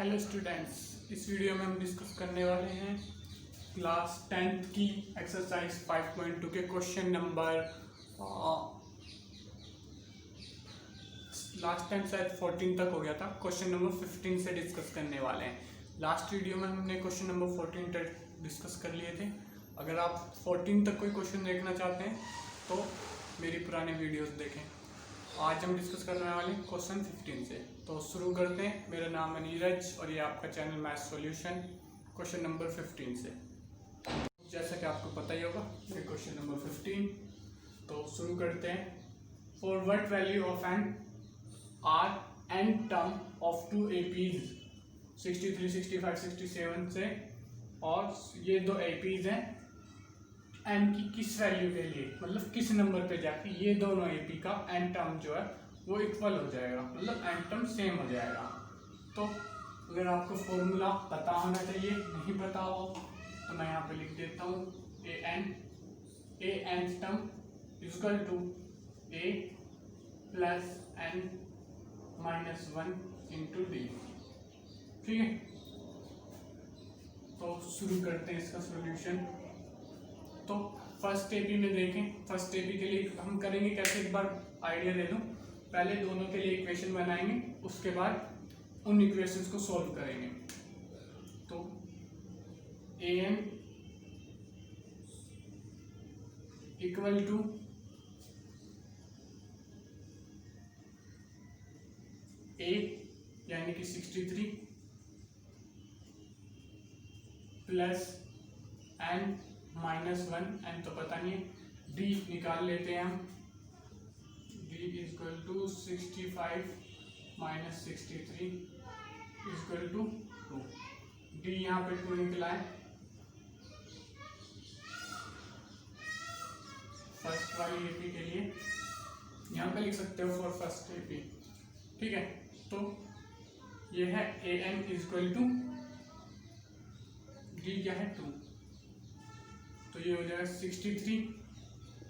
Hello students, इस video में हम डिस्कस करने वाले हैं क्लास 10th की एक्सरसाइज 5.2 के क्वेश्चन नंबर लास्ट टाइम शायद 14 तक हो गया था। क्वेश्चन नंबर 15 से डिस्कस करने वाले हैं। लास्ट वीडियो में हमने क्वेश्चन नंबर 14 तक डिस्कस कर लिए थे। अगर आप 14 तक कोई क्वेश्चन देखना चाहते हैं तो मेरी पुरानी वीडियोस देखें। आज हम डिस्कस करने वाले हैं क्वेश्चन 15 से। तो शुरू करते हैं। मेरा नाम है नीरज और ये आपका channel math solution. Question number 15 से, जैसा कि आपको पता ही होगा, ये क्वेश्चन नंबर 15। तो शुरू करते हैं। For what value of n are n term of two APs 63, 65, 67 से, और ये दो एपीज हैं एन की किस वैल्यू के लिए, मतलब किस नंबर पे जाके ये दोनों एपी का एन टर्म जो है वो इक्वल हो जाएगा, मतलब एन टर्म सेम हो जाएगा। तो अगर आपको फॉर्मूला पता होना चाहिए, नहीं पता हो तो मैं यहाँ पे लिख देता हूँ A N term equal to A plus N minus 1 into D. ठीक है, तो शुरू करते हैं इसका सॉल्यूशन। तो फर्स्ट एपी में देखें, फर्स्ट एपी के लिए हम करेंगे कैसे, एक बार आइडिया दे दूं। पहले दोनों के लिए इक्वेशन बनाएंगे, उसके बाद उन इक्वेशंस को सॉल्व करेंगे। तो ए एन इक्वल टू ए यानी कि 63 प्लस एन माइनस 1, एन तो पता नहीं है, डी निकाल लेते हैं हम। D equal to 65 minus 63 equal to 2। D यहाँ पे 2 निकला है फर्स्ट वाली एपी के लिए, यहाँ पे लिख सकते हो फॉर फर्स्ट एपी। ठीक है, तो ये है ए एन इक्वल टू डी क्या है 2, तो ये हो जाएगा 63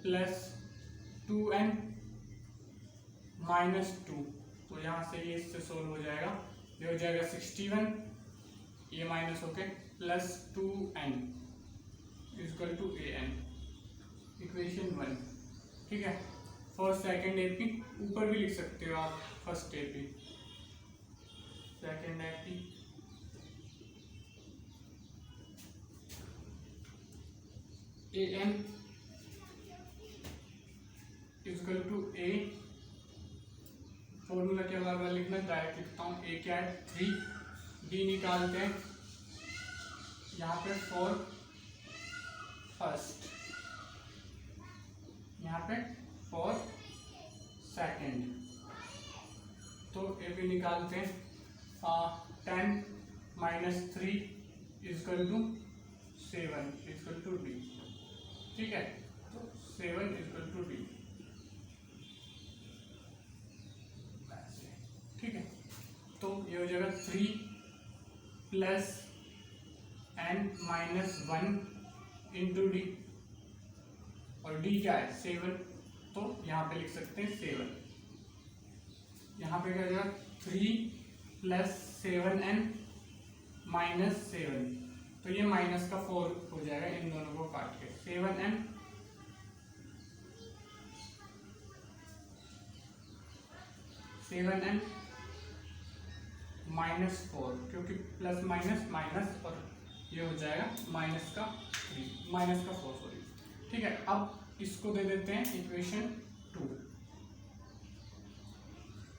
प्लस 2n माइनस 2। तो यहाँ से ये इससे सोल्व हो जाएगा, ये हो जाएगा 61, ये माइनस होके plus 2n equal to a n, equation 1। ठीक है, फॉर सेकेंड एपी ऊपर भी लिख सकते हो आप, first AP second AP a n equal to a, formula के बार बार लिखना, डायरेक्ट लिखता हूँ। ए क्या है 3, डी निकालते हैं यहाँ पे फॉर फर्स्ट, यहाँ पे फॉर सेकेंड। तो ए भी निकालते हैं 10 minus 3 equal to 7 equal to d. ठीक है, तो 7 इक्वल टू डी। ठीक है, तो ये हो जाएगा 3 plus N minus 1 into d, और डी क्या है 7, तो यहाँ पे लिख सकते हैं 7। यहाँ पे क्या हो जाएगा 3 प्लस 7n माइनस 7, तो ये माइनस का 4 हो जाएगा इन दोनों को काट के, 7n माइनस 4, क्योंकि प्लस माइनस माइनस, और ये हो जाएगा माइनस का 4 सॉरी। ठीक है, अब इसको दे देते हैं इक्वेशन 2।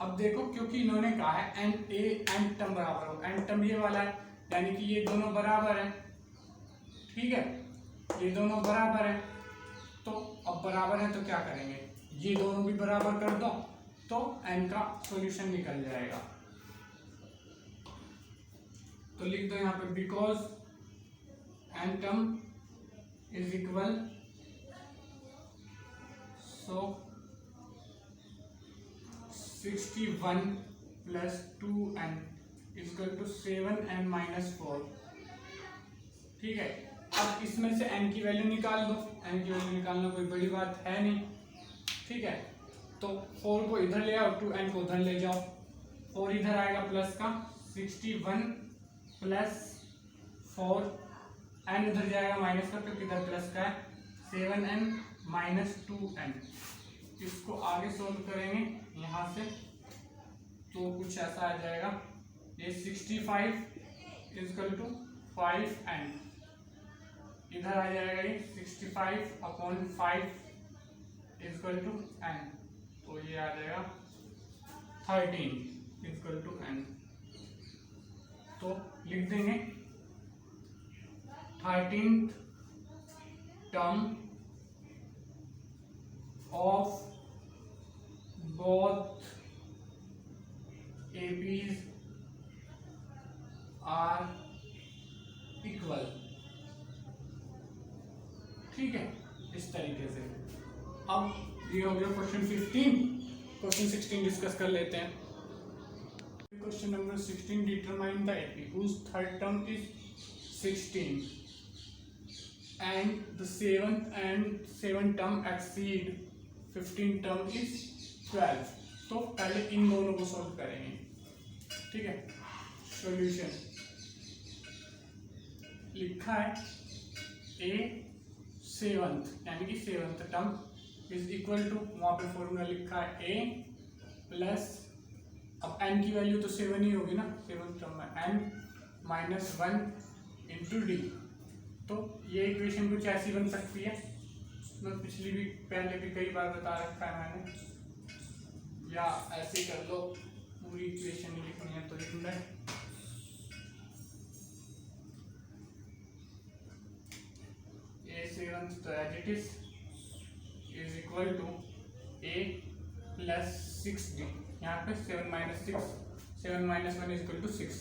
अब देखो, क्योंकि इन्होंने कहा है एन ए एन टर्म बराबर हो, एन टर्म ये वाला है, यानी कि ये दोनों बराबर है। ठीक है, ये दोनों बराबर है, तो अब बराबर है तो क्या करेंगे, ये दोनों भी बराबर कर दो तो एन का सॉल्यूशन निकल जाएगा। तो लिख दो यहाँ पे because n term is equal, so 61 plus 2n equal to 7n minus 4। ठीक है, अब इसमें से n की वैल्यू निकाल दो, n की वैल्यू निकालना कोई बड़ी बात है नहीं। ठीक है, तो 4 को इधर ले आओ, 2n को उधर ले जाओ, 4 इधर आएगा प्लस का, 61 प्लस 4, n उधर जाएगा माइनस का क्योंकि इधर प्लस का है, 7n माइनस 2n। इसको आगे सोल्व करेंगे यहाँ से तो कुछ ऐसा आ जाएगा, ये 65 इजकल टू 5n, इधर आ जाएगा ये 65 अपॉन 5 इजकल टू n, तो ये आ जाएगा 13 इजकल टू n। तो लिख देंगे 13th term of both APs are equal। ठीक है, इस तरीके से। अब ये हो गया क्वेश्चन 15। क्वेश्चन 16 डिस्कस कर लेते हैं। Question number 16, determine the AP whose third term is 16 and the seventh term exceed 15 term is 12। तो पहले इन दोनों को सॉल्व करेंगे। ठीक है, सॉल्यूशन लिखा है A सेवंथ यानी कि seventh term is equal to, वहां पे फॉर्मूला लिखा है A प्लस, अब n की वैल्यू तो 7 ही होगी ना, सेवंथ टर्म में n माइनस 1 इंटू डी। तो ये इक्वेशन कुछ ऐसी बन सकती है, मैं पिछली भी पहले भी कई बार बता रखा है मैंने, या ऐसे कर लो, पूरी इक्वेशन लिखनी है तो लिख लें। ए सेवंथ तो as it is equal to A plus 6d, यहाँ पे 7 minus 6, 7 minus 1 is equal to 6।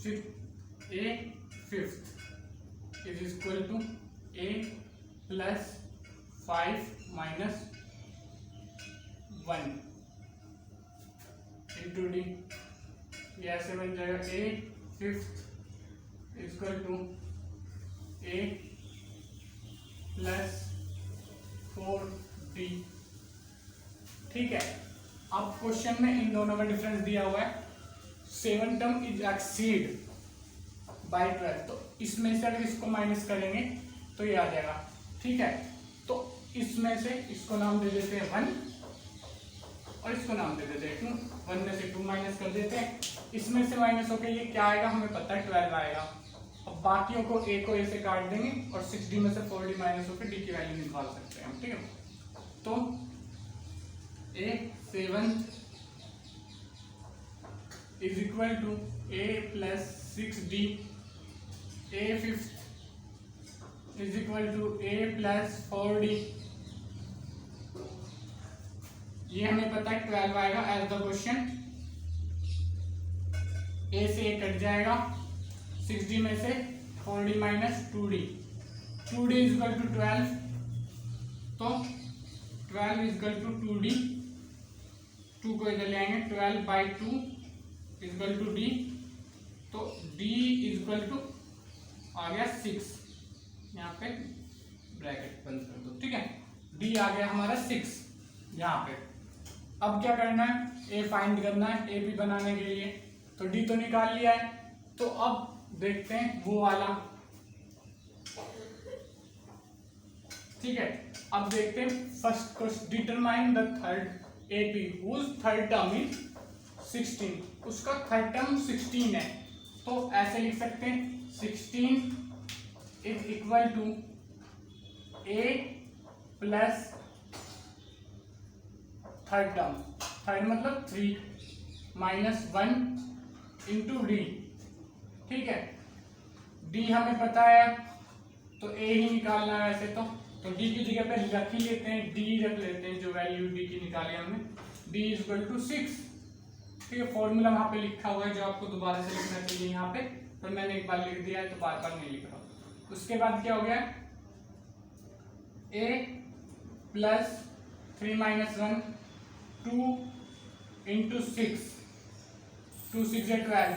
फिर A fifth is equal to A plus 5 minus 1 into D, ये ऐसे बन जाएगा A fifth equal to A plus 4d। ठीक है, अब क्वेश्चन में इन दोनों का डिफरेंस दिया हुआ है, 7 टर्म इज एक्सीड बाई 12, तो इसमें से अगर इसको माइनस करेंगे तो ये आ जाएगा। ठीक है, तो इसमें से इसको नाम दे देते हैं 1 और इसको नाम दे देते हैं 2, 1 में से 2 माइनस कर देते हैं, इसमें से माइनस होकर ये क्या आएगा हमें पता है 12 आएगा। अब बाकियों को a को a से काट देंगे और 6d में से 4d माइनस होकर d की वैल्यू निकाल सकते हैं हम। ठीक है, तो a seventh is equal to a plus 6d, a fifth is equal to a plus 4d, ये हमें पता है 12 आएगा एज द क्वेश्चन। a से a कट जाएगा, 6d में से 4d minus 2d, 2d is equal to 12, तो 12 इज इक्वल टू 2d, 2 को इधर ले आएंगे, 12 by 2 is equal to d, तो d इज इक्वल टू आ गया 6, यहाँ पे ब्रैकेट बंद कर दो। ठीक है, d आ गया हमारा 6 यहाँ पे। अब क्या करना है, a फाइंड करना है a भी बनाने के लिए, तो d तो निकाल लिया है, तो अब देखते हैं वो वाला। ठीक है, अब देखते हैं first question, determine the third AP whose third term is 16, उसका थर्ड टर्म 16 है, तो ऐसे लिख सकते हैं 16 is equal to a plus third term, third मतलब 3 माइनस 1 इंटू डी। ठीक है, d हमें पता है तो a ही निकालना है वैसे तो d की जगह पे रख ही लेते हैं, d रख लेते हैं, जो वैल्यू d की निकाली हमने, d इज इक्वल टू 6। ठीक है, फॉर्मूला वहां पे लिखा हुआ है जो आपको दोबारा से लिखना चाहिए यहाँ पे, पर मैंने एक बार लिख दिया है तो बार बार नहीं लिख रहा। उसके बाद क्या हो गया, a प्लस 3 माइनस 1 2 इंटू 6, 2 6 है 12,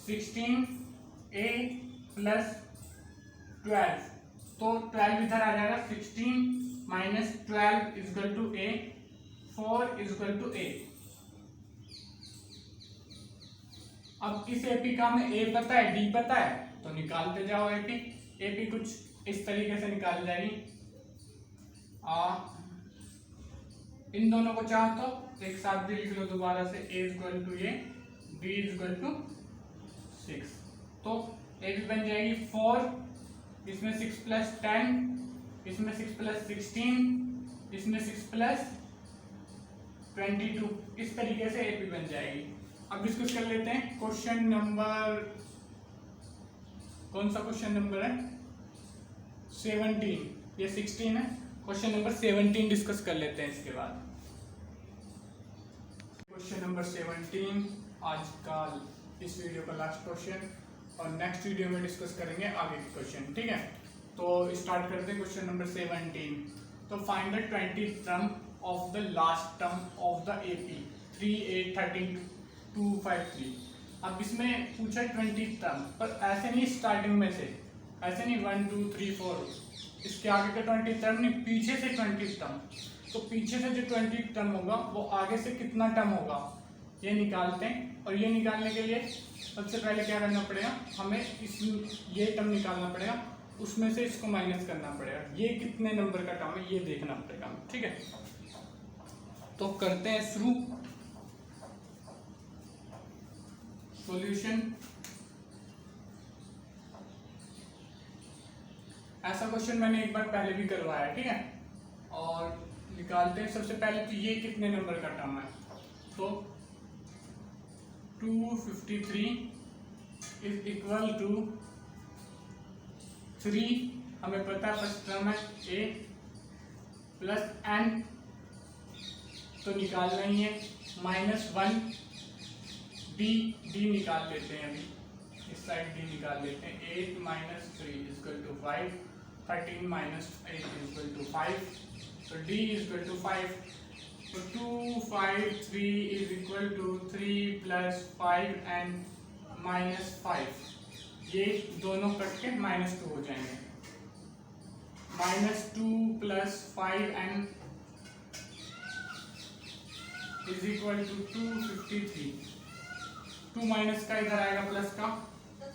16 a प्लस 12, तो 12 इधर आ जाएगा, 16 minus 12 is equal to a, 4 is equal to a, अब इस एपी का हमें ए पता है, डी पता है, तो निकालते जाओ एपी। एपी कुछ इस तरीके से निकाल जाएगी। इन दोनों को चाहो तो एक साथ भी लिख लो दोबारा से, A equal to A, B equal to 6। तो ए भी बन जाएगी 4, इसमें 6 प्लस 10, इसमें 6 प्लस 16, इसमें 6 प्लस 22। इस तरीके से एपी बन जाएगी। अब डिस्कस कर लेते हैं क्वेश्चन नंबर, कौन सा क्वेश्चन नंबर है? 17, ये 16 है। क्वेश्चन नंबर 17 डिस्कस कर लेते हैं इसके बाद। क्वेश्चन नंबर 17 आज का इस वीडियो का लास्ट क्वेश्चन, और नेक्स्ट वीडियो में डिस्कस करेंगे आगे के क्वेश्चन, ठीक है। तो स्टार्ट करते हैं क्वेश्चन नंबर 17। तो find the 20th term of the last term of the AP 3, 8, 13, 2, 5, 3। अब इसमें पूछा 20th टर्म, पर ऐसे नहीं स्टार्टिंग में से, ऐसे नहीं 1, 2, 3, 4, इसके आगे का 20th टर्म नहीं, पीछे से 20th टर्म। तो पीछे से जो 20th टर्म होगा वो आगे से कितना टर्म होगा ये निकालते हैं। और ये निकालने के लिए सबसे पहले क्या करना पड़ेगा, हमें ये टर्म निकालना पड़ेगा, उसमें से इसको माइनस करना पड़ेगा। ये कितने नंबर का टर्म है ये देखना पड़ेगा, ठीक है। तो करते हैं शुरू। सॉल्यूशन, ऐसा क्वेश्चन मैंने एक बार पहले भी करवाया, ठीक है। और निकालते हैं सबसे पहले तो ये कितने नंबर का टर्म है। तो 253 इज इक्वल टू 3, हमें पता है फर्स्ट टर्म है a प्लस n, तो निकालना ही है, -1 d निकाल लेते हैं अभी, इस साइड d निकाल लेते हैं। 8 - 3 इक्वल टू 5, 13 - 8 इक्वल टू 5, तो d इक्वल टू 5। तो 253 is equal to 3 plus 5 and -5, ये दोनों कट के -2 हो जाएंगे। -2 plus 5 and is equal to 253। 2 minus का इधर आएगा प्लस का,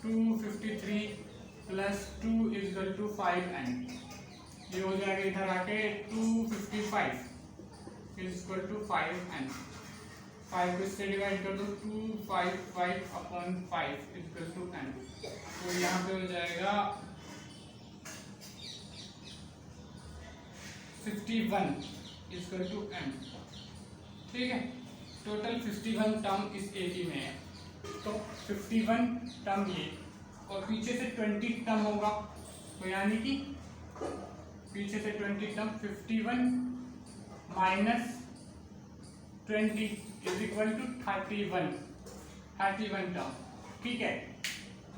253 plus 2 is equal to 5n, ये हो जाएगा इधर आके 255 इज इक्वल टू 5n। 5 को इससे डिवाइड कर दो, 255 upon 5 is equal to n। तो यहाँ पे हो जाएगा 51 इज इक्वल टू n, ठीक है। टोटल 51 टर्म इस एपी में है। तो 51 टर्म ये, और पीछे से 20 टर्म होगा, तो यानी कि पीछे से 20 term 51 minus 20 is equal to 31 term, ठीक है।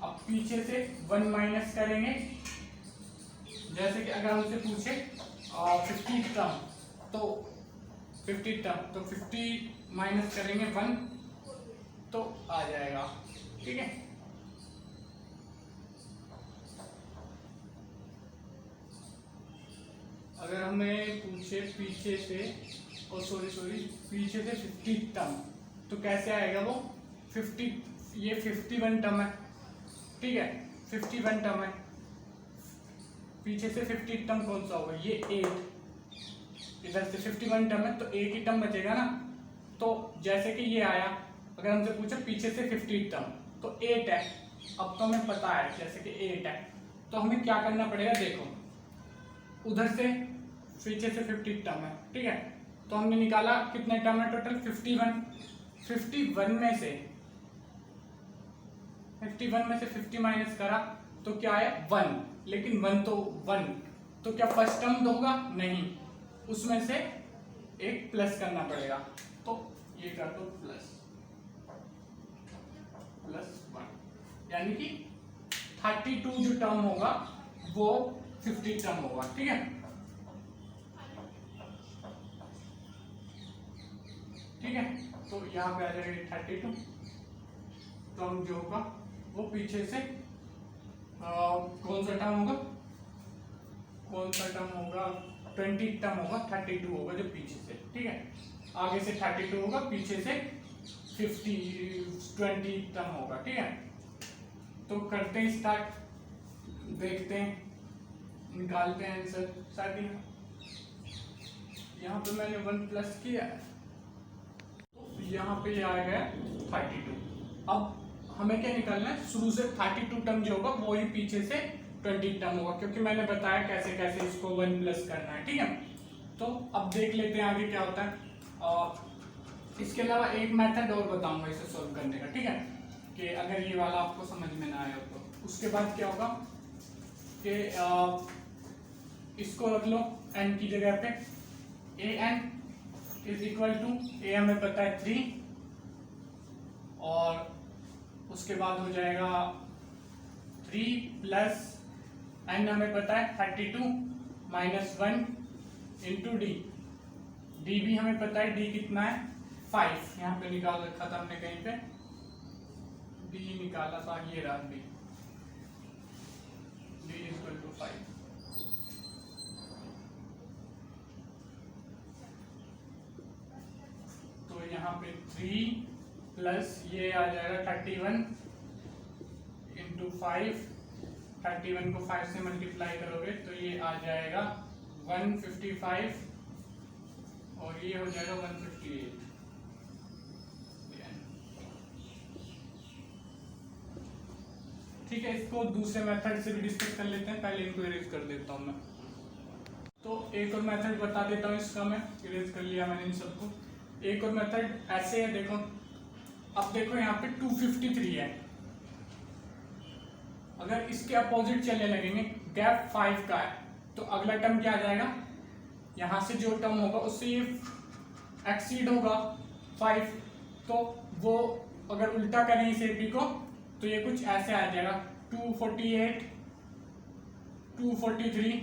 अब पीछे से 1 माइनस करेंगे, जैसे कि अगर हमसे पूछे 50 टर्म, तो 50 टर्म, तो 50 माइनस करेंगे 1 तो आ जाएगा, ठीक है। अगर हमें पूछे पीछे से, पीछे से 50 टर्म, तो कैसे आएगा वो 50, ये 51 टर्म है, ठीक है, 51 टर्म है। पीछे से 50 टर्म कौन सा होगा, ये 8, इधर से 51 टर्म है तो 8 ही टर्म बचेगा ना। तो जैसे कि ये आया, अगर हमसे पूछे पीछे से 50 टर्म, तो 8 है, अब तो हमें पता है जैसे कि 8 है, तो हमें क्या करना पड़ेगा, देखो उधर से पीछे से 50 टर्म है, ठीक है। तो हमने निकाला कितने टर्म है टोटल 51 में से 50 माइनस करा तो क्या है 1, लेकिन 1 तो क्या फर्स्ट टर्म होगा, नहीं, उसमें से एक प्लस करना पड़ेगा, तो ये कर दो प्लस 1, यानी कि 32 जो टर्म होगा वो 50 टर्म होगा, ठीक है। ठीक है, तो यहाँ पे आ जाएगा 32 टर्म जो होगा वो पीछे से कौन सा टर्म होगा, 20 टर्म होगा, 32 होगा जो पीछे से, ठीक है। आगे से 32 होगा, पीछे से 20 टर्म होगा। ठीक है, तो करते हैं स्टार्ट, देखते हैं, निकालते हैं आंसर। शायद यहाँ पे मैंने 1 प्लस किया है, तो यहाँ पे आ गया 32। अब हमें क्या निकालना है, शुरू से 32 टर्म जो होगा वो ही पीछे से 20 टर्म होगा, क्योंकि मैंने बताया कैसे कैसे इसको 1 प्लस करना है। ठीक है, तो अब देख लेते हैं आगे क्या होता है। इसके अलावा एक मेथड और बताऊंगा इसे सॉल्व करने का। ठीक है, कि अगर ये वाला आपको समझ में ना आया हो तो उसके बाद क्या होगा कि इसको रख लो n की जगह पे, an is equal to, a हमें पता है 3, और उसके बाद हो जाएगा 3 प्लस n हमें पता है 32 माइनस 1 इंटू डी, डी भी हमें पता है, डी कितना है 5, यहाँ पे निकाल रखा था हमने कहीं पे, डी निकाला था, ये रहा d, d is equal to 5। तो यहाँ पे 3 प्लस ये आ जाएगा 31 इंटू 5, 31 को 5 से मल्टीप्लाई करोगे तो ये आ जाएगा 155, और ये हो जाएगा 158। ठीक है, इसको दूसरे मेथड से भी डिस्कस कर लेते हैं, पहले इनको इरेज कर देता हूँ मैं। तो एक और मेथड बता देता हूँ इसका, मैं इरेज कर लिया मैंने इन सबको। एक और मेथड ऐसे है, देखो अब देखो यहाँ पे 253 है, अगर इसके अपोजिट चलने लगेंगे, गैप 5 का है, तो अगला टर्म क्या आ जाएगा, यहाँ से जो टर्म होगा उससे ये एक्सीड होगा 5, तो वो अगर उल्टा करें इस एपी को तो ये कुछ ऐसे आ जाएगा 248, 243।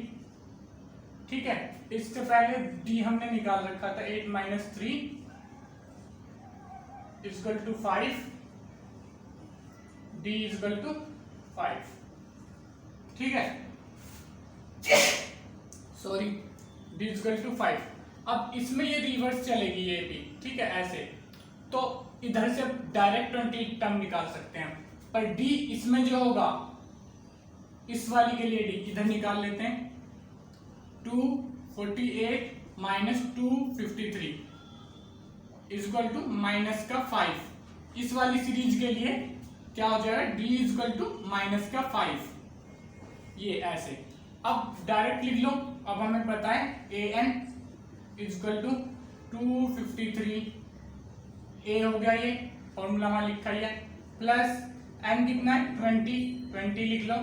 ठीक है, इससे पहले डी हमने निकाल रखा था 8 minus 3 equal to 5, d equal to 5। ठीक है, सॉरी, डी इक्वल टू 5। अब इसमें ये रिवर्स चलेगी ये भी, ठीक है, ऐसे, तो इधर से डायरेक्ट 20 टर्म निकाल सकते हैं, पर डी इसमें जो होगा, इस वाली के लिए डी इधर निकाल लेते हैं, 248 माइनस 253 इक्वल टू माइनस का 5। इस वाली सीरीज के लिए क्या हो जाएगा, डी इक्वल टू माइनस का 5, ये ऐसे। अब डायरेक्ट लिख लो, अब हमें पता है ए एन इक्वल टू 253, ए हो गया, ये फॉर्मूला वहां लिखा ही है, प्लस एन कितना है 20 लिख लो,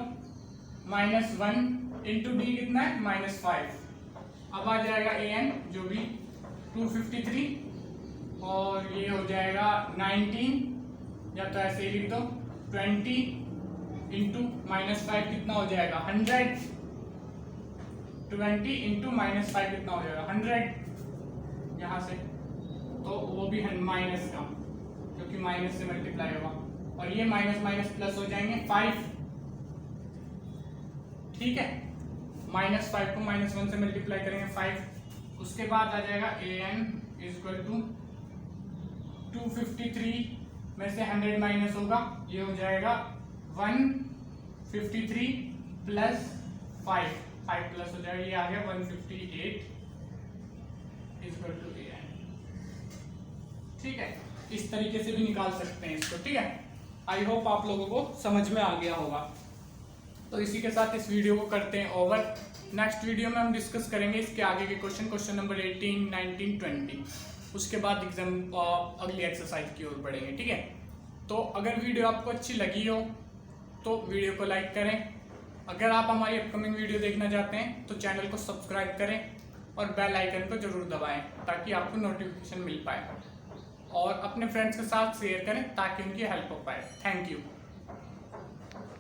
माइनस 1 इंटू डी कितना है -5। अब आ जाएगा ए एन जो भी 253, और ये हो जाएगा 19, या तो ऐसे ही लिख दो 20 इंटू -5 कितना हो जाएगा 100, 20 इंटू -5 कितना हो जाएगा 100 यहाँ से, तो वो भी माइनस का, क्योंकि माइनस से मल्टीप्लाई होगा, और ये माइनस माइनस प्लस हो जाएंगे 5। ठीक है, -5 को -1 से मल्टीप्लाई करेंगे 5। उसके बाद आ जाएगा ए एन इक्वल टू 253 में से 100 माइनस होगा, ये हो जाएगा 153 प्लस 5 प्लस हो जाएगा, ये आ गया 158 इक्वल टू ए एन। ठीक है, इस तरीके से भी निकाल सकते हैं इसको। ठीक है, आई होप आप लोगों को समझ में आ गया होगा। तो इसी के साथ इस वीडियो को करते हैं ओवर। नेक्स्ट वीडियो में हम डिस्कस करेंगे इसके आगे के क्वेश्चन नंबर 18, 19, 20। उसके बाद एग्जाम अगली एक्सरसाइज की ओर बढ़ेंगे। ठीक है, तो अगर वीडियो आपको अच्छी लगी हो तो वीडियो को लाइक करें। अगर आप हमारी अपकमिंग वीडियो देखना चाहते हैं तो चैनल को सब्सक्राइब करें और बेल आइकन को जरूर दबाएं ताकि आपको नोटिफिकेशन मिल पाए, और अपने फ्रेंड्स के साथ शेयर करें ताकि उनकी हेल्प हो पाए। Thank you.